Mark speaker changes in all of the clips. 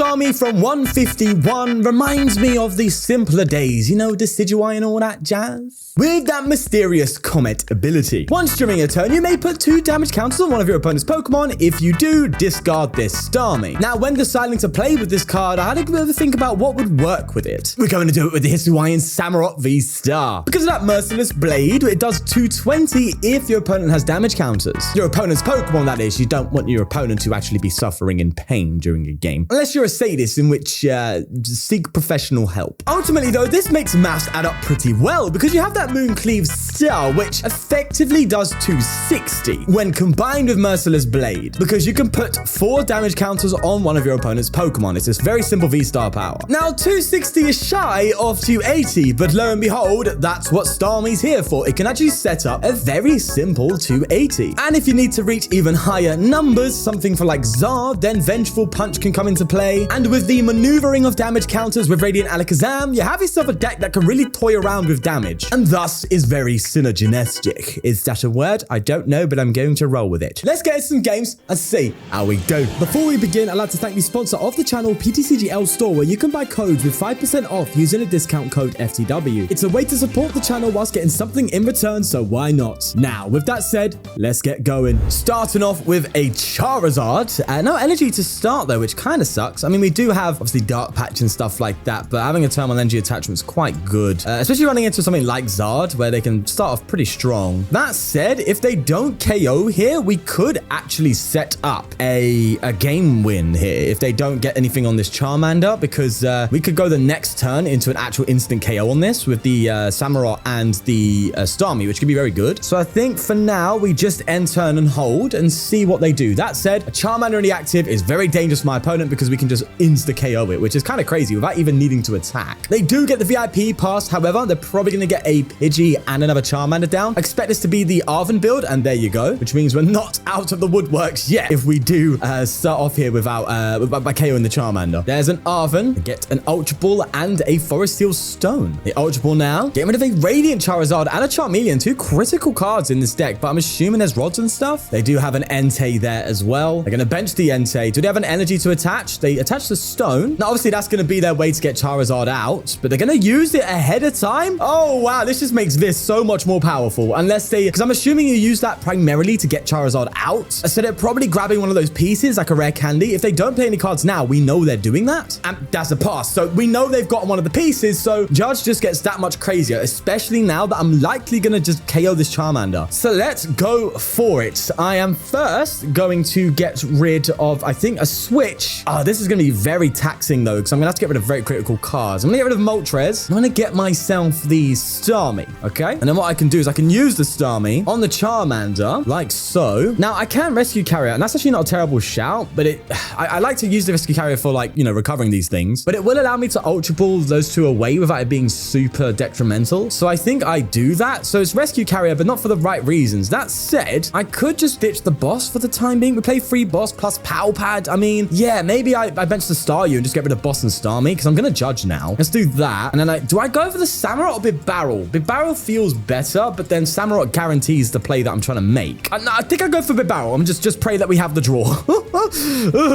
Speaker 1: Starmie from 151 reminds me of the simpler days, you know, Decidueye and all that jazz. With that mysterious Comet ability. Once during a turn, you may put 2 damage counters on one of your opponent's Pokemon. If you do, discard this Starmie. Now, when deciding to play with this card, I had a bit of a think about what would work with it. We're going to do it with the Hisuian Samurott VSTAR. Because of that merciless blade, it does 220 if your opponent has damage counters. Your opponent's Pokemon, that is. You don't want your opponent to actually be suffering in pain during a game. Unless you're a sadist, in which seek professional help. Ultimately, though, this makes maths add up pretty well because you have that Mooncleave Star, which effectively does 260 when combined with Merciless Blade, because you can put 4 damage counters on one of your opponent's Pokemon. It's this very simple V-Star power. Now, 260 is shy of 280, but lo and behold, that's what Starmie's here for. It can actually set up a very simple 280. And if you need to reach even higher numbers, something for like Zard, then Vengeful Punch can come into play. And with the maneuvering of damage counters with Radiant Alakazam, you have yourself a deck that can really toy around with damage, and thus is very synergistic. Is that a word? I don't know, but I'm going to roll with it. Let's get into some games and see how we do. Before we begin, I'd like to thank the sponsor of the channel, ptcgl store, where you can buy codes with 5% off using a discount code FTW. It's a way to support the channel whilst getting something in return, so why not? Now, with that said, let's get going. Starting off with a Charizard. No energy to start though, which kind of sucks. I mean, we do have obviously Dark Patch and stuff like that, but having a thermal energy attachment is quite good, especially running into something like Zard, where they can start off pretty strong. That said, if they don't KO here, we could actually set up a game win here if they don't get anything on this Charmander, because we could go the next turn into an actual instant KO on this with the Samurott and the Starmie, which could be very good. So I think for now, we just end turn and hold and see what they do. That said, a Charmander in the active is very dangerous for my opponent because we can just insta-KO it, which is kind of crazy without even needing to attack. They do get the VIP pass, however, they're probably going to get a Pidgey and another Charmander down. I expect this to be the Arven build, and there you go, which means we're not out of the woodworks yet if we do start off here without by KOing the Charmander. There's an Arven, get an Ultra Ball and a Forest Seal Stone. The Ultra Ball now, getting rid of a Radiant Charizard and a Charmeleon, 2 critical cards in this deck, but I'm assuming there's rods and stuff. They do have an Entei there as well. They're going to bench the Entei. Do they have an energy to attach? They attach the Stone. Now, obviously, that's going to be their way to get Charizard out, but they're going to use it ahead of time. Oh, wow. This just makes this so much more powerful, unless they, because I'm assuming you use that primarily to get Charizard out. So they're probably grabbing one of those pieces like a rare candy. If they don't play any cards now, we know they're doing that. And that's a pass. So we know they've got one of the pieces. So Judge just gets that much crazier, especially now that I'm likely going to just KO this Charmander. So let's go for it. I am first going to get rid of, I think, a Switch. This is going to be very taxing though, because I'm going to have to get rid of very critical cards. I'm going to get rid of Moltres. I'm going to get myself the Starmie, okay? And then what I can do is I can use the Starmie on the Charmander, like so. Now, I can Rescue Carrier, and that's actually not a terrible shout, but I like to use the Rescue Carrier for, like, you know, recovering these things, but it will allow me to Ultra Ball those 2 away without it being super detrimental. So I think I do that. So it's Rescue Carrier, but not for the right reasons. That said, I could just ditch the boss for the time being. We play 3 boss plus Pal Pad. I mean, yeah, maybe I bench the Staryu and just get rid of boss and Starmie, because I'm going to Judge now. Let's do that. And then do I go for the Samurott or Bibarel? Bibarel feels better, but then Samurott guarantees the play that I'm trying to make. I think I go for Bibarel. I'm just pray that we have the draw.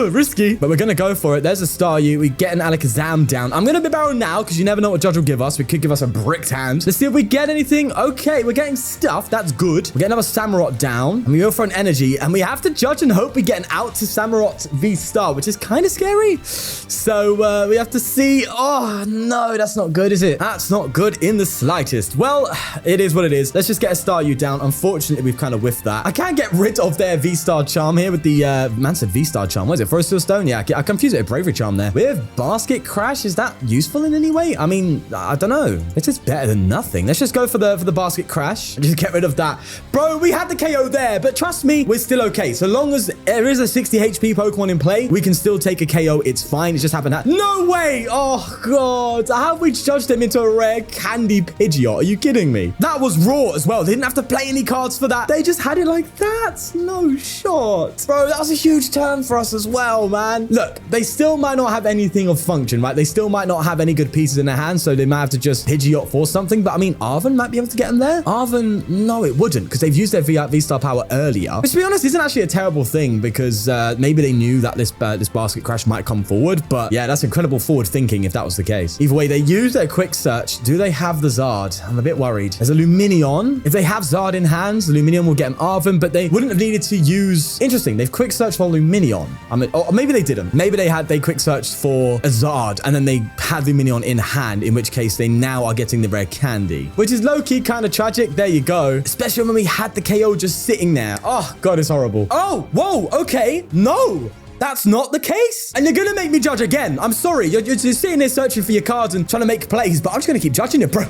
Speaker 1: Risky, but we're going to go for it. There's a Staryu. We get an Alakazam down. I'm going to Bibarel now, because you never know what Judge will give us. We could give us a bricked hand. Let's see if we get anything. Okay, we're getting stuff. That's good. We get another Samurott down, and we go for an energy, and we have to Judge and hope we get an out to Samurott VSTAR, which is kind of scary. So we have to see. Oh, no, that's not good, is it? That's not good in the slightest. Well, it is what it is. Let's just get a Staryu down. Unfortunately, we've kind of whiffed that. I can't get rid of their V-Star charm here with the, man said V-Star charm. What is it? Forest Seal Stone? Yeah, I confused it with Bravery charm there. With Basket Crash, is that useful in any way? I mean, I don't know. It's just better than nothing. Let's just go for the Basket Crash and just get rid of that. Bro, we had the KO there, but trust me, we're still okay. So long as there is a 60 HP Pokemon in play, we can still take a KO. It's fine. It's just happened. No way. Oh, God. How have we judged him into a rare candy Pidgeot? Are you kidding me? That was raw as well. They didn't have to play any cards for that. They just had it like that. No shot. Bro, that was a huge turn for us as well, man. Look, they still might not have anything of function, right? They still might not have any good pieces in their hands, so they might have to just Pidgeot for something. But I mean, Arven might be able to get them there. Arven, no, it wouldn't, because they've used their V-Star power earlier. Which, to be honest, isn't actually a terrible thing, because maybe they knew that this Basket Crash might might come forward. But yeah, that's incredible forward thinking if that was the case. Either way, they use their quick search. Do they have the Zard? I'm a bit worried. There's a Luminion. If they have Zard in hands, the Luminion will get him Arven, but they wouldn't have needed to use... Interesting. They've quick searched for Luminion. I mean, or maybe they didn't. Maybe they quick searched for a Zard and then they had Luminion in hand, in which case they now are getting the rare candy, which is low-key kind of tragic. There you go. Especially when we had the KO just sitting there. Oh, God, it's horrible. Oh, whoa, okay. No. That's not the case. And you're going to make me judge again. I'm sorry. You're just sitting there searching for your cards and trying to make plays, but I'm just going to keep judging you, bro.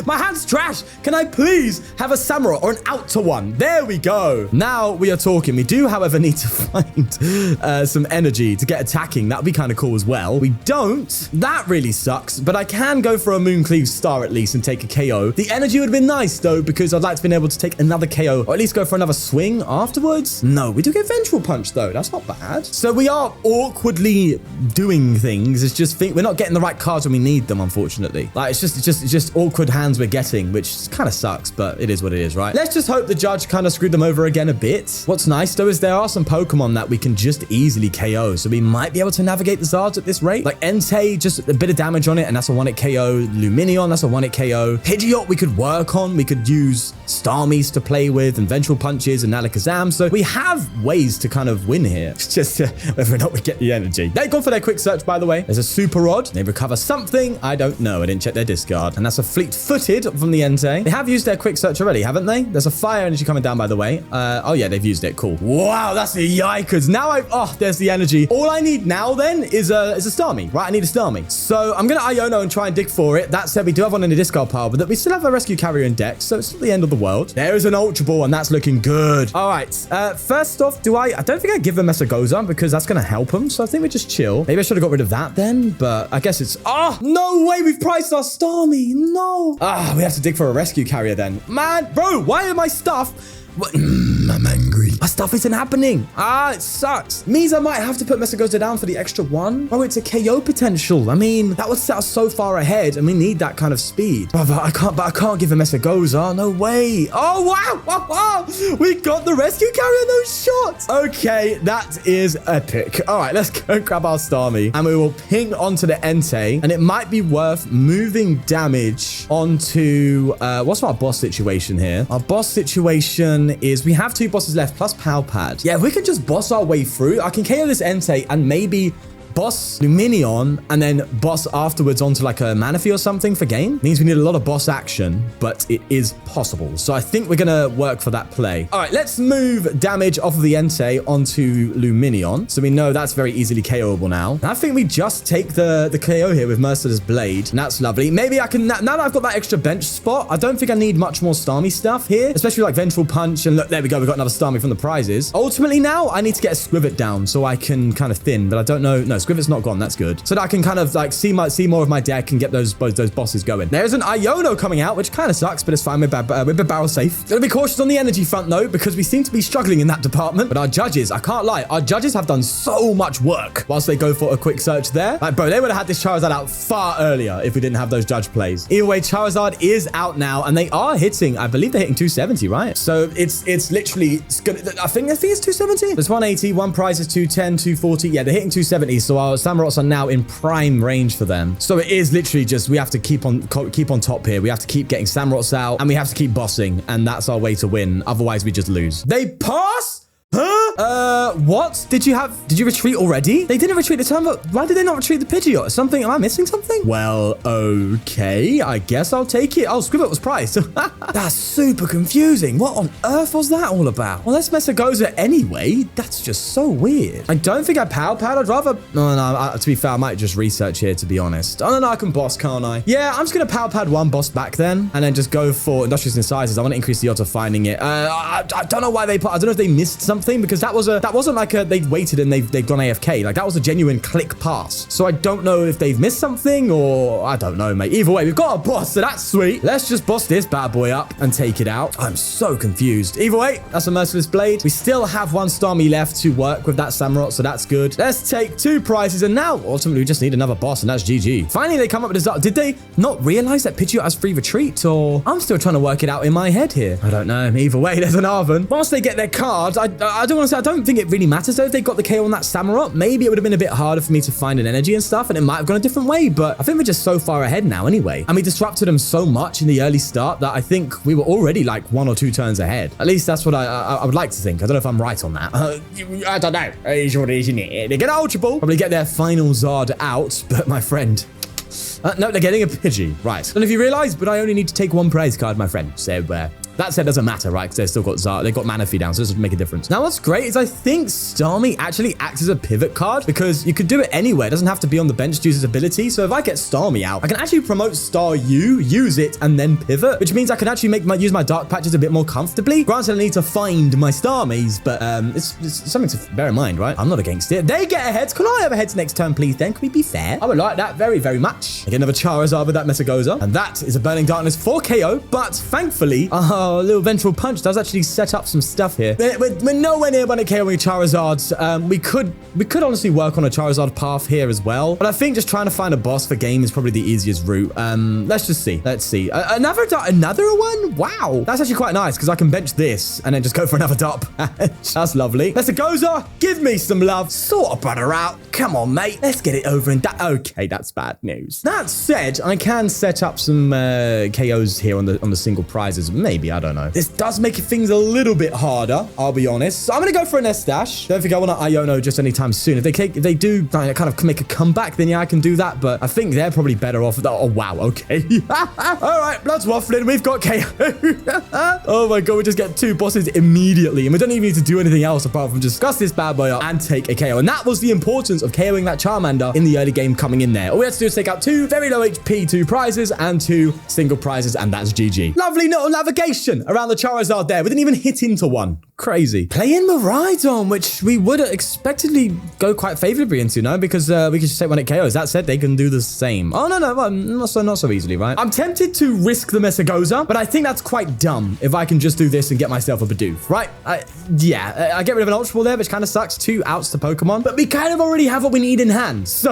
Speaker 1: My hand's trash. Can I please have a Samurott or an Outer one? There we go. Now we are talking. We do, however, need to find some energy to get attacking. That would be kind of cool as well. We don't. That really sucks, but I can go for a Mooncleave Star at least and take a KO. The energy would have been nice, though, because I'd like to be able to take another KO or at least go for another swing afterwards. No, we do get Vengeful Punch, though. That's not bad. So we are awkwardly doing things. It's just we're not getting the right cards when we need them, unfortunately. Like it's just awkward hands we're getting, which kind of sucks, but it is what it is, right? Let's just hope the judge kind of screwed them over again a bit. What's nice though is there are some Pokemon that we can just easily KO, so we might be able to navigate the Zards at this rate. Like Entei, just a bit of damage on it, and that's a 1-hit KO. Luminion, that's a 1-hit KO. Pidgeot, we could work on. We could use Starmies to play with, and Vengeful Punches and Alakazam. So we have ways to kind of win here. It's just whether or not we get the energy. They've gone for their quick search, by the way. There's a Super Rod. They recover something. I don't know. I didn't check their discard. And that's a Fleet-footed from the Entei. They have used their quick search already, haven't they? There's a fire energy coming down, by the way. Oh, yeah, they've used it. Cool. Wow, that's a yikers. Now oh, there's the energy. All I need now, then, is a Starmie, right? I need a Starmie. So I'm going to Iono and try and dig for it. That said, we do have one in the discard pile, but we still have a Rescue Carrier in deck, so it's not the end of the world. There is an Ultra Ball, and that's looking good. All right. First off, I don't think I give him Mesagoza because that's going to help him. So I think we just chill. Maybe I should have got rid of that then, but I guess it's... Oh, no way. We've priced our Starmie. No. We have to dig for a Rescue Carrier then. Man, bro, why are my stuff... I'm angry. My stuff isn't happening. It sucks. Means I might have to put Mesagoza down for the extra one. Oh, it's a KO potential. I mean, that would set us so far ahead, and we need that kind of speed. But I can't give a Mesagoza. No way. Oh, wow. We got the Rescue Carrier, no shots. Okay, that is epic. All right, let's go grab our Starmie, and we will ping onto the Entei, and it might be worth moving damage onto... what's our boss situation here? Our boss situation is we have 2 bosses left plus Pal Pad. Yeah, if we can just boss our way through, I can KO this Entei and maybe boss Luminion and then boss afterwards onto like a Manaphy or something for game. Means we need a lot of boss action, but it is possible. So I think we're gonna work for that play. All right, let's move damage off of the Entei onto Luminion. So we know that's very easily KOable now. And I think we just take the KO here with Merciless Blade. And that's lovely. Maybe I can, now that I've got that extra bench spot, I don't think I need much more Starmie stuff here, especially like Vengeful Punch. And look, there we go. We got another Starmie from the prizes. Ultimately now I need to get a Skwovet down so I can kind of thin, but I don't know. No, Skwovet's not gone. That's good. So that I can kind of like see more of my deck and get those bosses going. There's an Iono coming out, which kind of sucks, but it's fine. We're Bibarel safe. Gotta be cautious on the energy front though, because we seem to be struggling in that department. But our judges, I can't lie, our judges have done so much work whilst they go for a quick search there. Like, bro, they would have had this Charizard out far earlier if we didn't have those judge plays. Either way, Charizard is out now, and they are hitting, I believe they're hitting 270, right? So it's literally, I think it's 270. There's 180, one prize is 210, 240. Yeah, they're hitting 270. So our Samurotts are now in prime range for them. So it is literally just, we have to keep on top here. We have to keep getting Samurotts out, and we have to keep bossing, and that's our way to win. Otherwise, we just lose. They pass? Huh? What? Did you retreat already? They didn't retreat the turn, but why did they not retreat the Pidgeot? Am I missing something? Well, okay. I guess I'll take it. Oh, Skwovet was priced. That's super confusing. What on earth was that all about? Well, let's Mesagoza anyway. That's just so weird. I don't think I Pal Pad. I'd rather... No, to be fair, I might just research here, to be honest. Oh, no, I can boss, can't I? Yeah, I'm just going to Pal Pad one boss back then, and then just go for Industrious Incisors. I want to increase the odds of finding it. I don't know why I don't know if they missed something, because that wasn't like they waited and they've gone AFK. Like, that was a genuine click pass. So I don't know if they've missed something, or I don't know, mate. Either way, we've got a boss, so that's sweet. Let's just boss this bad boy up and take it out. I'm so confused. Either way, that's a Merciless Blade. We still have one Starmie left to work with that Samurott, so that's good. Let's take 2 prizes, and now ultimately we just need another boss, and that's GG. Finally, they come up with a... Did they not realize that Pidgeot has free retreat, or... I'm still trying to work it out in my head here. I don't know. Either way, there's an Arven. Once they get their cards, I don't want to say Honestly, I don't think it really matters though if they got the KO on that Samurott. Maybe it would have been a bit harder for me to find an energy and stuff, and it might have gone a different way, but I think we're just so far ahead now anyway. And we disrupted them so much in the early start that I think we were already like 1 or 2 turns ahead. At least that's what I would like to think. I don't know if I'm right on that. I don't know. It's what it is, isn't it? They get an Ultra Ball, probably get their final Zard out, but my friend... no, they're getting a Pidgey. Right. I don't know if you realize, but I only need to take 1 prize card, my friend. So, that said, doesn't matter, right? Because they've still got Zard. They've got Manaphy down, so this doesn't make a difference. Now, what's great is I think Starmie actually acts as a pivot card because you could do it anywhere. It doesn't have to be on the bench to use its ability. So if I get Starmie out, I can actually promote Staryu, use it, and then pivot, which means I can actually use my Dark Patches a bit more comfortably. Granted, I need to find my Starmies, but it's something to bear in mind, right? I'm not against it. They get a heads. Can I have a heads next turn, please, then? Can we be fair? I would like that very, very much. I get another Charizard with that Mesagoza, and that is a Burning Darkness for KO, but thankfully, a little Vengeful Punch does actually set up some stuff here. We're nowhere near one at KOing Charizards. We could honestly work on a Charizard path here as well, but I think just trying to find a boss for game is probably the easiest route. Let's just see. Let's see. Another one? Wow. That's actually quite nice because I can bench this and then just go for another Dark Patch. That's lovely. Mesagoza, give me some love. Sort of brother out. Come on, mate. Let's get it over and that. Okay, that's bad news. That said, I can set up some KOs here on the single prizes. Maybe, I don't know. This does make things a little bit harder, I'll be honest. So I'm going to go for a Nest Dash. Don't think I want to Iono just anytime soon. If they do kind of make a comeback, then yeah, I can do that. But I think they're probably better off. Oh, wow. Okay. All right. Blood's waffling. We've got KO. Oh, my God. We just get 2 bosses immediately. And we don't even need to do anything else apart from just discuss this bad boy up and take a KO. And that was the importance of KOing that Charmander in the early game coming in there. All we had to do is take out 2 very low HP 2 prizes and 2 single prizes. And that's GG. Lovely little navigation around the Charizard there. We didn't even hit into one. Crazy. Playing Miraidon, which we would expectedly go quite favorably into, no? Because we can just take one at KOs. That said, they can do the same. Oh, no, not so easily, right? I'm tempted to risk the Mesagoza, but I think that's quite dumb if I can just do this and get myself a Bidoof, right? Yeah, I get rid of an Ultra Ball there, which kind of sucks. 2 outs to Pokemon, but we kind of already have what we need in hand. So,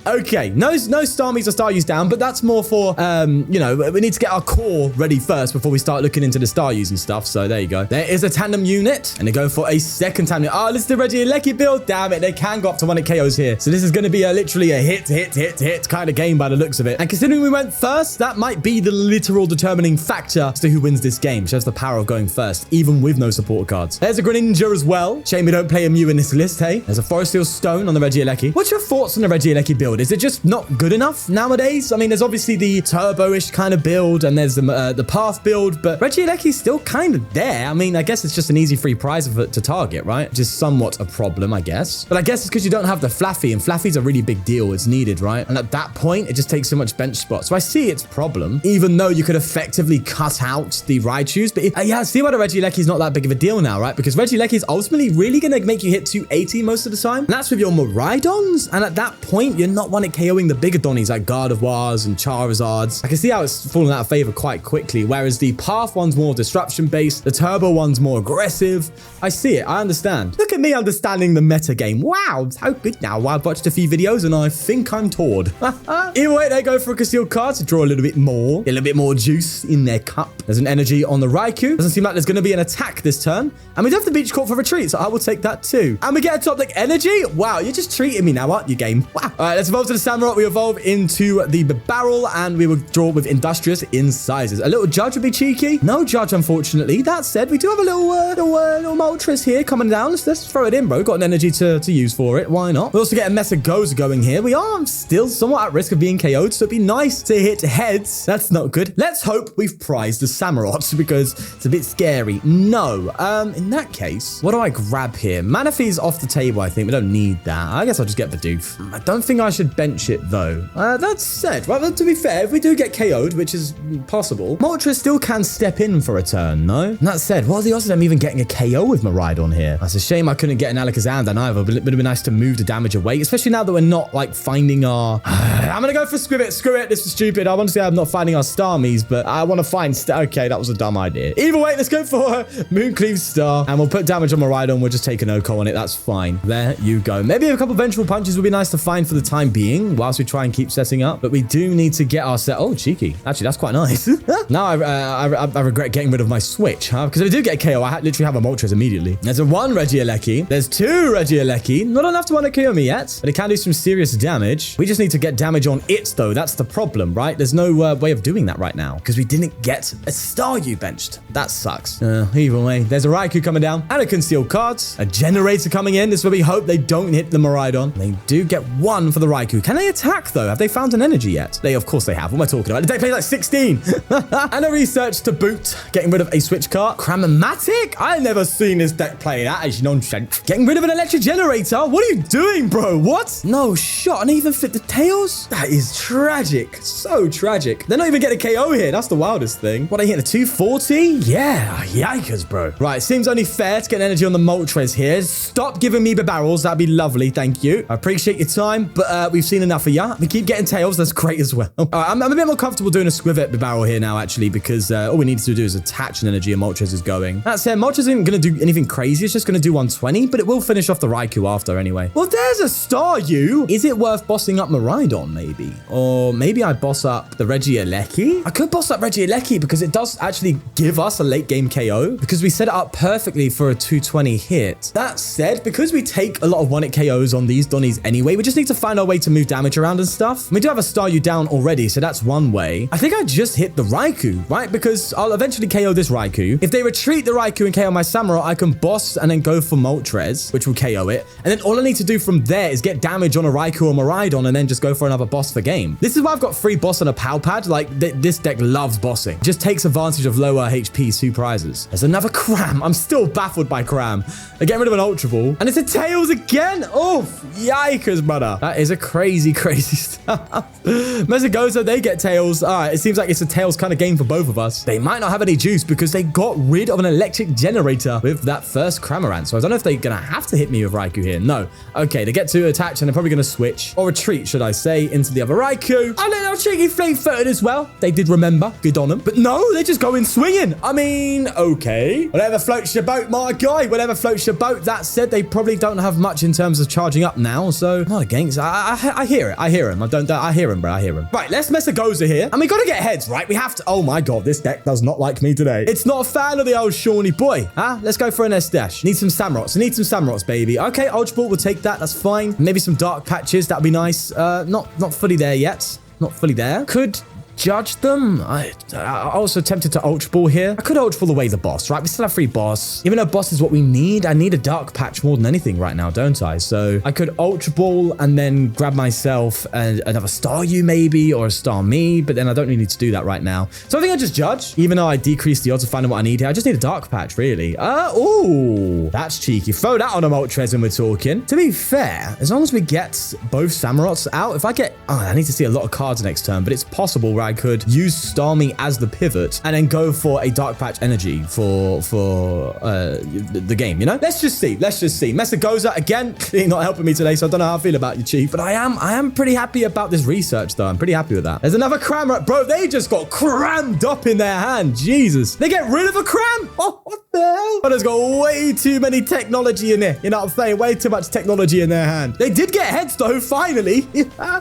Speaker 1: okay, no Starmies or Staryus down, but that's more for, you know, we need to get our core ready first before we start looking into the Staryus and stuff. So there you go. There is a tandem unit, and they go for a second tandem. Oh, this is the Regieleki build. Damn it, they can go up to 1 at KOs here. So this is going to be literally a hit kind of game by the looks of it. And considering we went first, that might be the literal determining factor as to who wins this game. Shows the power of going first, even with no support cards. There's a Greninja as well. Shame we don't play a Mew in this list, hey? There's a Forest Steel Stone on the Regieleki. What's your thoughts on the Regieleki build? Is it just not good enough nowadays? I mean, there's obviously the turbo-ish kind of build, and there's the path build, but Regieleki's still kind of there. I mean, I guess it's just an easy free prize to target, right? Which is somewhat a problem, I guess. But I guess it's because you don't have the Flaffy, and Flaffy's a really big deal. It's needed, right? And at that point, it just takes so much bench spot. So I see its problem, even though you could effectively cut out the Raikous. But yeah, I see why the Regieleki's not that big of a deal now, right? Because Regieleki is ultimately really going to make you hit 280 most of the time. And that's with your Miraidons. And at that point, you're not one at KOing the bigger Donnies like Gardevoirs and Charizards. I can see how it's fallen out of favor quite quickly. Whereas the Path one's more disruption based, the Turbo one's more aggressive. I see it. I understand. Look at me understanding the meta game. Wow, how good now. I've watched a few videos and I think I'm tawed. Either way, they go for a concealed card to draw a little bit more juice in their cup. There's an energy on the Raikou. Doesn't seem like there's going to be an attack this turn. And we do have the Beach Court for retreat, so I will take that too. And we get a top deck energy. Wow, you're just treating me now, aren't you, game? Wow. All right, let's evolve to the Samurott. We evolve into the Bibarel, and we will draw with Industrious in sizes. A little Judge would be cheeky. No Judge, unfortunately. That said, we do have a little Moltres here coming down. Let's throw it in, bro. Got an energy to use for it. Why not? We also get a Mesagoza going here. We are still somewhat at risk of being KO'd, so it'd be nice to hit heads. That's not good. Let's hope we've prized the Samurott because it's a bit scary. No. In that case, what do I grab here? Manaphy's off the table, I think. We don't need that. I guess I'll just get Bidoof. I don't think I should bench it, though. That said, well, to be fair, if we do get KO'd, which is possible, Moltres still can step in for a turn, no? And that said, what are the odds of them even getting a KO with Miraidon here? That's a shame I couldn't get an Alakazam then either, but it would have been nice to move the damage away, especially now that we're not, like, finding our... I'm gonna go for Skwovet. Screw it. This is stupid. I want to say I'm not finding our Starmies, but I want to find... Okay, that was a dumb idea. Either way, let's go for Mooncleave Star, and we'll put damage on Miraidon. We'll just take an Oko on it. That's fine. There you go. Maybe a couple Vengeful Punches would be nice to find for the time being, whilst we try and keep setting up, but we do need to get our set... Oh, cheeky. Actually, that's quite nice. Now I regret getting rid of my Switch, huh? Because if I do get a KO, I literally have a Moltres immediately. There's a 1 Regieleki. There's 2 Regieleki. Not enough to KO me yet, but it can do some serious damage. We just need to get damage on it, though. That's the problem, right? There's no way of doing that right now because we didn't get a Staryu benched. That sucks. Either way, there's a Raikou coming down and a concealed cards. A generator coming in. This is where we hope they don't hit the Miraidon. They do get 1 for the Raikou. Can they attack, though? Have they found an energy yet? Of course they have. What am I talking about? The deck plays like 16. And a research to boot. Getting rid of a switch card. Cramomatic? I've never seen this deck play that as nonsense. Getting rid of an electric generator? What are you doing, bro? What? No shot. And even fit the tails? That is tragic. So tragic. They're not even getting a KO here. That's the wildest thing. What, are they hitting a 240? Yeah. Yikers, bro. Right. Seems only fair to get energy on the Moltres here. Stop giving me Bibarels. That'd be lovely. Thank you. I appreciate your time, but we've seen enough of ya. We keep getting tails. That's great as well. All right, I'm a bit more comfortable doing a Skwovet Bibarel here now, actually, because all we need to do is attach an energy and Moltres is going. That said, Moltres isn't going to do anything crazy. It's just going to do 120, but it will finish off the Raikou after anyway. Well, there's a Staryu. Is it worth bossing up Miraidon, maybe? Or maybe I boss up the Regieleki? I could boss up Regieleki because it does actually give us a late game KO because we set it up perfectly for a 220 hit. That said, because we take a lot of 1-hit KOs on these Donnies anyway, we just need to find our way to move damage around and stuff. We do have a Staryu down already, so that's one way. I think I just hit the Raikou, right? Because I'll eventually KO this Raikou. If they retreat the Raikou and KO my Samurott, I can boss and then go for Moltres, which will KO it. And then all I need to do from there is get damage on a Raikou or Miraidon and then just go for another boss for game. This is why I've got free boss on a Pal Pad. Like, this deck loves bossing. Just takes advantage of lower HP surprises. There's another Cram. I'm still baffled by Cram. They're getting rid of an Ultra Ball. And it's a Tails again. Oh, yikers, brother. That is a crazy, crazy stuff. Mesagoza, they get Tails. All right, it seems like it's a Tails kind of game for both of us. They might not have any juice because they got rid of an electric generator with that first Cramorant. So I don't know if they're going to have to hit me with Raikou here. No. Okay, they get to attach and they're probably going to switch or retreat, should I say, into the other Raikou. Oh, no, cheeky fleet-footed as well. They did remember. Good on them. But no, they just go in swinging. I mean, okay. Whatever floats your boat, my guy. Whatever floats your boat. That said, they probably don't have much in terms of charging up now. So not against. I hear it. I hear him. I hear him, bro. I hear him. Right, let's Mesagoza here. And we got to get heads, right? We have to. Oh my God, this deck does not like me today. It's not a fan of the old Shawnee boy. Huh? Let's go for an Nest Dash. Need some Samurotts. Need some Samurotts, baby. Okay, Ultra Ball, we'll take that. That's fine. Maybe some Dark Patches. That'd be nice. Not fully there yet. Not fully there. Could judge them. I also tempted to Ultra Ball here. I could Ultra Ball away the boss, right? We still have free boss. Even though boss is what we need, I need a Dark Patch more than anything right now, don't I? So I could Ultra Ball and then grab myself another Staryu maybe or a Starmie, but then I don't really need to do that right now. So I think I just judge, even though I decrease the odds of finding what I need here. I just need a Dark Patch, really. Ooh, that's cheeky. Throw that on a Moltres when we're talking. To be fair, as long as we get both Samurotts out, if I get... Oh, I need to see a lot of cards next turn, but it's possible, right? I could use Starmie as the pivot and then go for a Dark Patch energy for the game, you know? Let's just see. Mesagoza, again, clearly not helping me today, so I don't know how I feel about you, Chief. But I am pretty happy about this research, though. I'm pretty happy with that. There's another Cramorant. Bro, they just got crammed up in their hand. Jesus. They get rid of a Cram? Oh, what the hell? But there's got way too many technology in there. You know what I'm saying? Way too much technology in their hand. They did get heads, though, finally.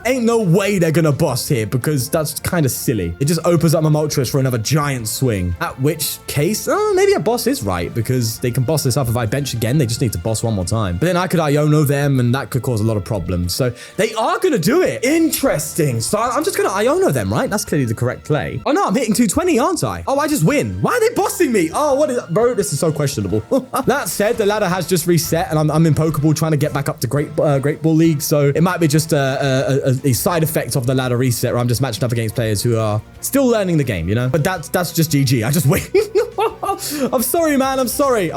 Speaker 1: Ain't no way they're gonna boss here because that's kind of silly. It just opens up my Moltres for another giant swing. At which case, maybe a boss is right because they can boss this up if I bench again. They just need to boss one more time. But then I could Iono them and that could cause a lot of problems. So they are going to do it. Interesting. So I'm just going to Iono them, right? That's clearly the correct play. Oh no, I'm hitting 220, aren't I? Oh, I just win. Why are they bossing me? Oh, what is that? Bro, this is so questionable. That said, the ladder has just reset and I'm in Pokeball trying to get back up to Great Ball League. So it might be just a side effect of the ladder reset where I'm just matching up against players who are still learning the game, you know? But that's just GG. I just win. I'm sorry, man. I'm sorry.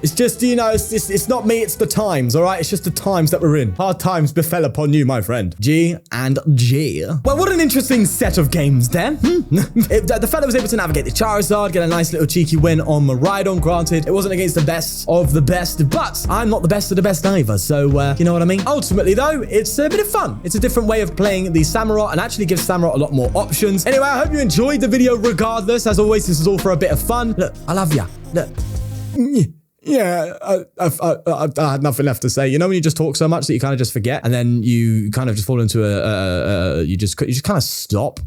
Speaker 1: It's just, you know, it's not me. It's the times, all right? It's just the times that we're in. Hard times befell upon you, my friend. G and G. Well, what an interesting set of games then. The fella was able to navigate the Charizard, get a nice little cheeky win on Miraidon. Granted, it wasn't against the best of the best, but I'm not the best of the best either. So, you know what I mean? Ultimately, though, it's a bit of fun. It's a different way of playing the Samurott and actually gives Samurott a lot more options. Anyway, I hope you enjoyed the video regardless. As always, this is all for a bit of fun. Look, I love ya. Look. Yeah, I had nothing left to say. You know when you just talk so much that you kind of just forget and then you kind of just fall into you just kind of stop.